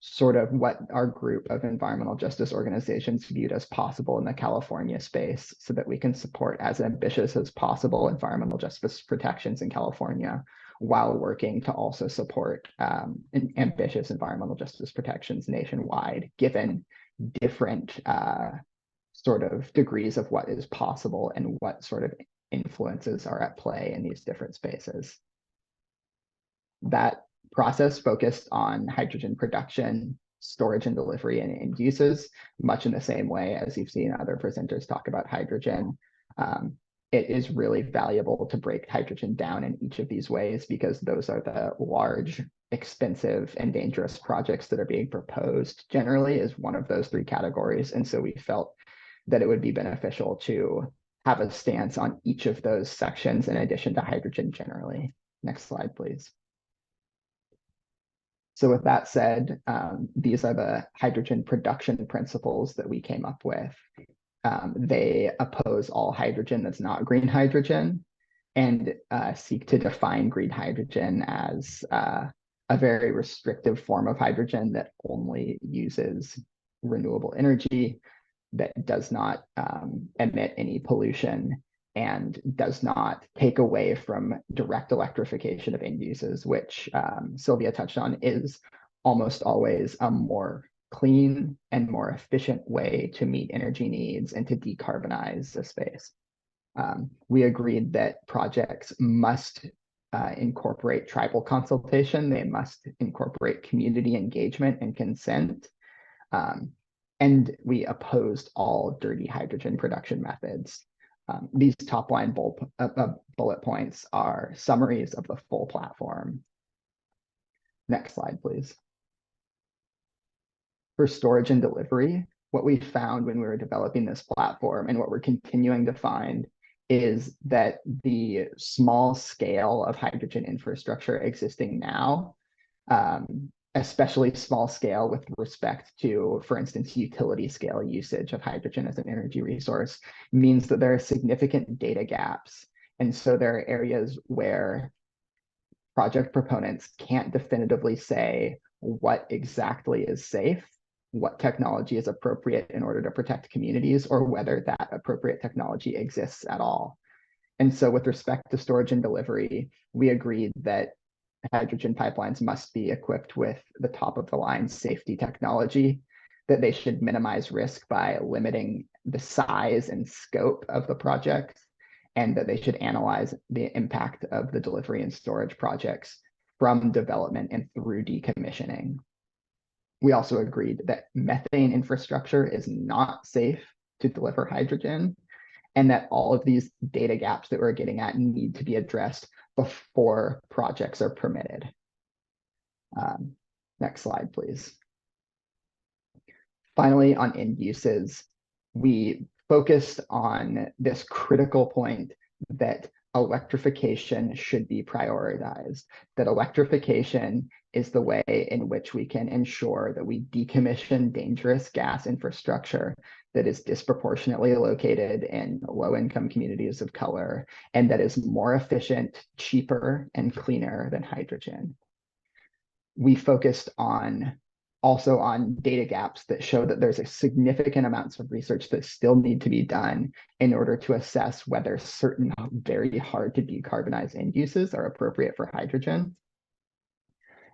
sort of what our group of environmental justice organizations viewed as possible in the California space, so that we can support as ambitious as possible environmental justice protections in California, while working to also support ambitious environmental justice protections nationwide, given different sort of degrees of what is possible and what sort of influences are at play in these different spaces. That process focused on hydrogen production, storage and delivery and end uses, much in the same way as you've seen other presenters talk about hydrogen. It is really valuable to break hydrogen down in each of these ways, because those are the large, expensive, and dangerous projects that are being proposed generally as one of those three categories. And so we felt that it would be beneficial to have a stance on each of those sections in addition to hydrogen generally. Next slide, please. So with that said, these are the hydrogen production principles that we came up with. They oppose all hydrogen that's not green hydrogen, and seek to define green hydrogen as a very restrictive form of hydrogen that only uses renewable energy, that does not emit any pollution, and does not take away from direct electrification of end uses, which Sylvia touched on, is almost always a more clean and more efficient way to meet energy needs and to decarbonize the space. We agreed that projects must incorporate tribal consultation. They must incorporate community engagement and consent. And we opposed all dirty hydrogen production methods. These top line bullet points are summaries of the full platform. Next slide, please. For storage and delivery, what we found when we were developing this platform and what we're continuing to find is that the small scale of hydrogen infrastructure existing now, especially small scale with respect to, for instance, utility scale usage of hydrogen as an energy resource, means that there are significant data gaps. And so there are areas where project proponents can't definitively say what exactly is safe, what technology is appropriate in order to protect communities, or whether that appropriate technology exists at all. And so with respect to storage and delivery, we agreed that hydrogen pipelines must be equipped with the top of the line safety technology, that they should minimize risk by limiting the size and scope of the project, and that they should analyze the impact of the delivery and storage projects from development and through decommissioning. We also agreed that methane infrastructure is not safe to deliver hydrogen, and that all of these data gaps that we're getting at need to be addressed before projects are permitted. Next slide, please. Finally, on end uses, we focused on this critical point that electrification should be prioritized, that electrification is the way in which we can ensure that we decommission dangerous gas infrastructure that is disproportionately located in low-income communities of color and that is more efficient, cheaper, and cleaner than hydrogen. We focused also on data gaps that show that there's a significant amounts of research that still need to be done in order to assess whether certain very hard to decarbonize end uses are appropriate for hydrogen.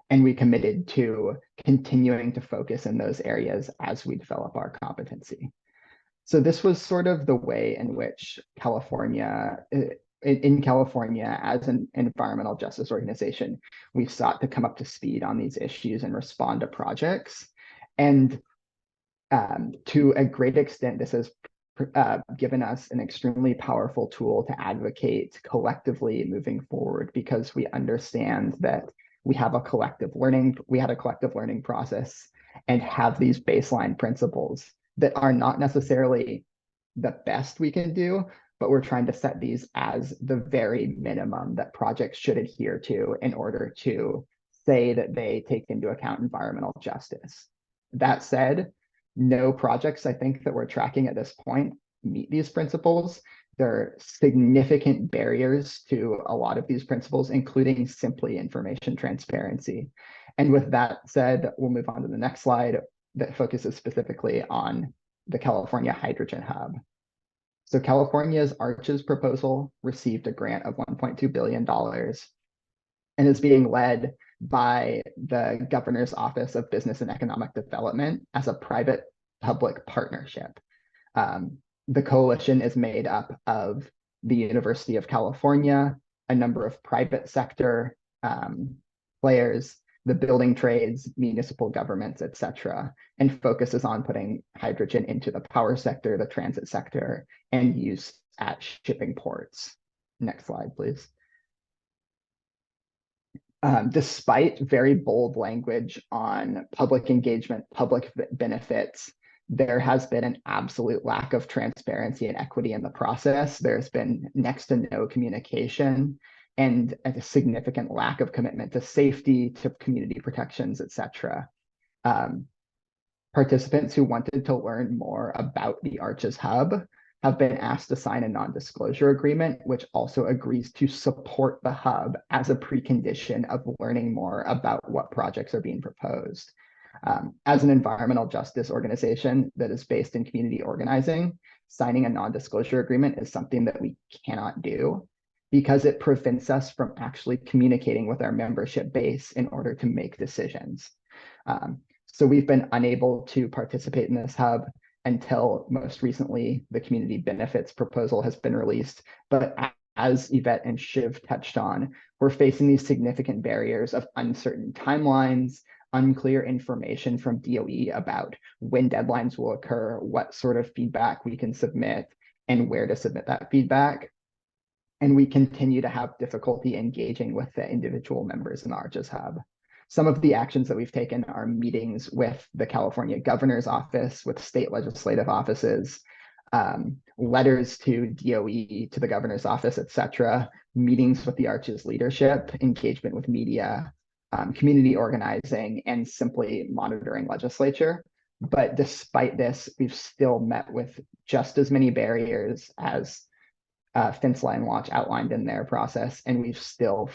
And we committed to continuing to focus in those areas as we develop our competency. So this was sort of the way in which California, as an environmental justice organization, we sought to come up to speed on these issues and respond to projects. And to a great extent, this has given us an extremely powerful tool to advocate collectively moving forward, because we understand that we had a collective learning process and have these baseline principles that are not necessarily the best we can do, but we're trying to set these as the very minimum that projects should adhere to in order to say that they take into account environmental justice. That said, no projects I think that we're tracking at this point meet these principles. There are significant barriers to a lot of these principles, including simply information transparency. And with that said, we'll move on to the next slide that focuses specifically on the California Hydrogen Hub. So California's ARCHES proposal received a grant of $1.2 billion and is being led by the Governor's Office of Business and Economic Development as a private-public partnership. The coalition is made up of the University of California, a number of private sector players, the building trades, municipal governments, et cetera, and focuses on putting hydrogen into the power sector, the transit sector, and use at shipping ports. Next slide, please. Despite very bold language on public engagement, public benefits, there has been an absolute lack of transparency and equity in the process. There's been next to no communication and a significant lack of commitment to safety, to community protections, et cetera. Participants who wanted to learn more about the ARCHES Hub have been asked to sign a non-disclosure agreement, which also agrees to support the hub as a precondition of learning more about what projects are being proposed. As an environmental justice organization that is based in community organizing, signing a non-disclosure agreement is something that we cannot do because it prevents us from actually communicating with our membership base in order to make decisions. So we've been unable to participate in this hub until most recently the community benefits proposal has been released. But as Yvette and Shiv touched on, we're facing these significant barriers of uncertain timelines, unclear information from DOE about when deadlines will occur, what sort of feedback we can submit, and where to submit that feedback. And we continue to have difficulty engaging with the individual members in the Arches Hub. Some of the actions that we've taken are meetings with the California Governor's Office, with state legislative offices, letters to DOE, to the Governor's Office, etc., meetings with the Arches leadership, engagement with media, community organizing, and simply monitoring legislature. But despite this, we've still met with just as many barriers as Fenceline Watch outlined in their process, and we've still,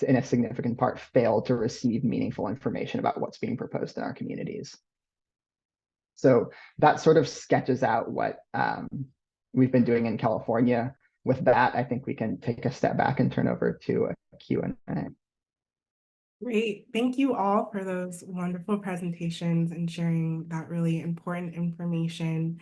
in a significant part, failed to receive meaningful information about what's being proposed in our communities. So that sort of sketches out what we've been doing in California. With that, I think we can take a step back and turn over to a Q&A. Great. Thank you all for those wonderful presentations and sharing that really important information.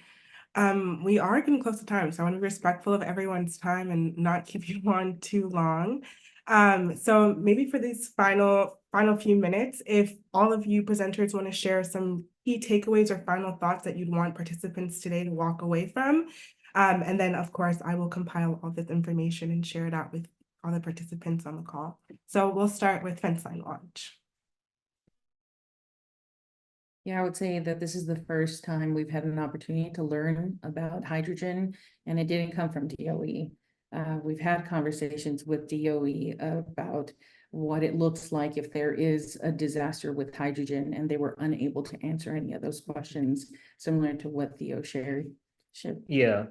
We are getting close to time, so I want to be respectful of everyone's time and not keep you on too long. So maybe for these final few minutes, if all of you presenters want to share some key takeaways or final thoughts that you'd want participants today to walk away from. And then, of course, I will compile all this information and share it out with all the participants on the call. So we'll start with Fenceline Watch. Yeah, I would say that this is the first time we've had an opportunity to learn about hydrogen, and it didn't come from DOE. We've had conversations with DOE about what it looks like if there is a disaster with hydrogen, and they were unable to answer any of those questions, similar to what Theo shared. Yeah,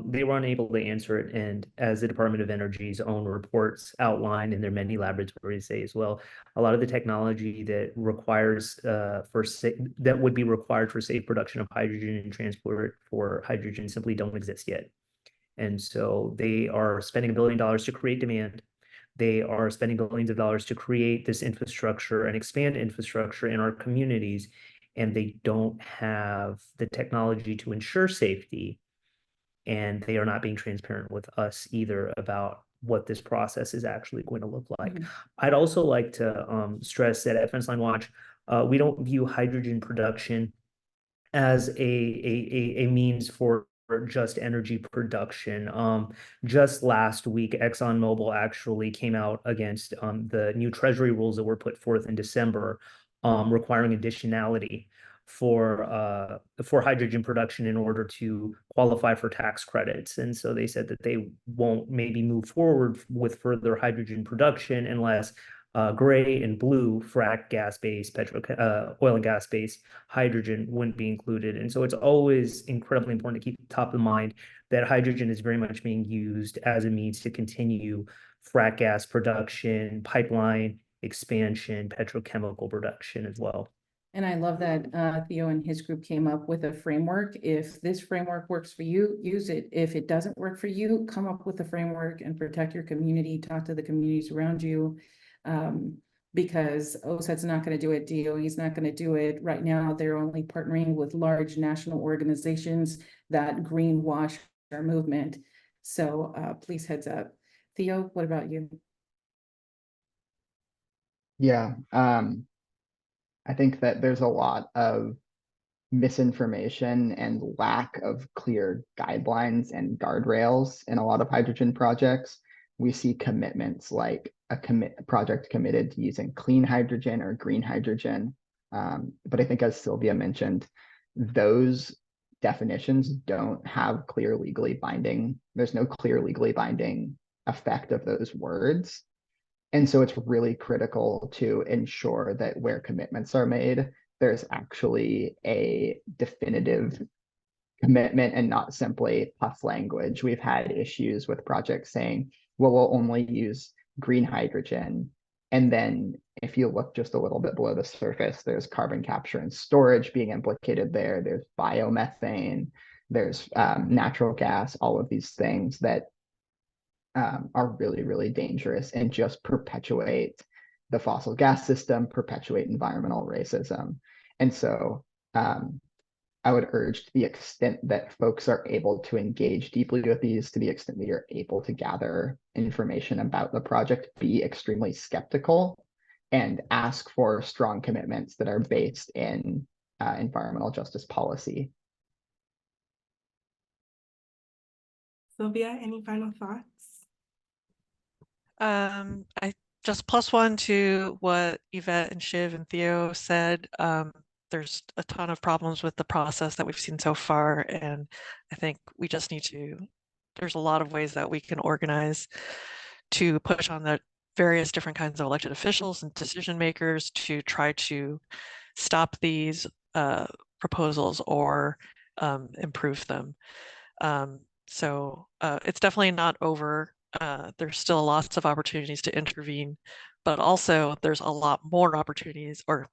they were unable to answer it, and as the Department of Energy's own reports outline, and their many laboratories say as well, a lot of the technology that requires that would be required for safe production of hydrogen and transport for hydrogen simply don't exist yet. And so they are spending $1 billion to create demand. They are spending billions of dollars to create this infrastructure and expand infrastructure in our communities, and they don't have the technology to ensure safety. And they are not being transparent with us either about what this process is actually going to look like. Mm-hmm. I'd also like to stress that at Fenceline Watch, we don't view hydrogen production as a means for just energy production. Just last week, ExxonMobil actually came out against the new Treasury rules that were put forth in December, requiring additionality for hydrogen production in order to qualify for tax credits. And so they said that they won't maybe move forward with further hydrogen production unless gray and blue frac gas-based oil and gas-based hydrogen wouldn't be included. And so it's always incredibly important to keep top of mind that hydrogen is very much being used as a means to continue frac gas production, pipeline expansion, petrochemical production as well. And I love that Theo and his group came up with a framework. If this framework works for you, use it. If it doesn't work for you, come up with a framework and protect your community, talk to the communities around you. Because OSAD's not going to do it, DOE's not going to do it. Right now, they're only partnering with large national organizations that greenwash our movement. So please heads up. Theo, what about you? Yeah, I think that there's a lot of misinformation and lack of clear guidelines and guardrails in a lot of hydrogen projects. We see commitments like a project committed to using clean hydrogen or green hydrogen. But I think, as Sylvia mentioned, those definitions don't have clear legally binding. There's no clear legally binding effect of those words. And so it's really critical to ensure that where commitments are made, there's actually a definitive commitment and not simply puff language. We've had issues with projects saying, well, we'll only use green hydrogen. And then if you look just a little bit below the surface, there's carbon capture and storage being implicated there. There's biomethane. there's natural gas, all of these things that are really, really dangerous and just perpetuate the fossil gas system, perpetuate environmental racism. And so I would urge, to the extent that folks are able to engage deeply with these, to the extent that you're able to gather information about the project, be extremely skeptical and ask for strong commitments that are based in environmental justice policy. Sylvia, any final thoughts? I just plus one to what Yvette and Shiv and Theo said. There's a ton of problems with the process that we've seen so far, and I think we just need to, there's a lot of ways that we can organize to push on the various different kinds of elected officials and decision makers to try to stop these proposals or improve them. So it's definitely not over. There's still lots of opportunities to intervene, but also there's a lot more opportunities, or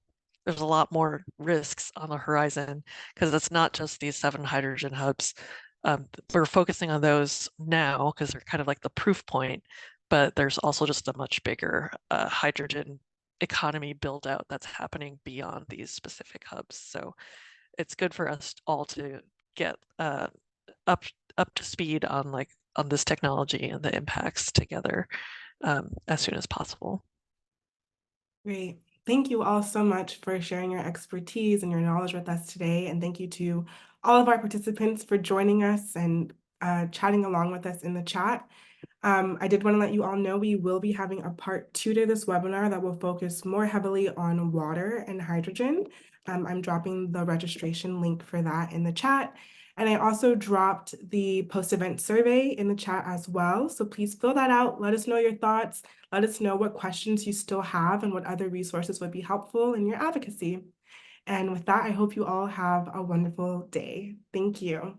there's a lot more risks on the horizon, because it's not just these 7 hydrogen hubs. We're focusing on those now because they're kind of like the proof point, but there's also just a much bigger hydrogen economy build out that's happening beyond these specific hubs. So it's good for us all to get up to speed on this technology and the impacts together as soon as possible. Great. Thank you all so much for sharing your expertise and your knowledge with us today. And thank you to all of our participants for joining us and chatting along with us in the chat. I did want to let you all know we will be having a part 2 to this webinar that will focus more heavily on water and hydrogen. I'm dropping the registration link for that in the chat. And I also dropped the post-event survey in the chat as well. So please fill that out. Let us know your thoughts. Let us know what questions you still have and what other resources would be helpful in your advocacy. And with that, I hope you all have a wonderful day. Thank you.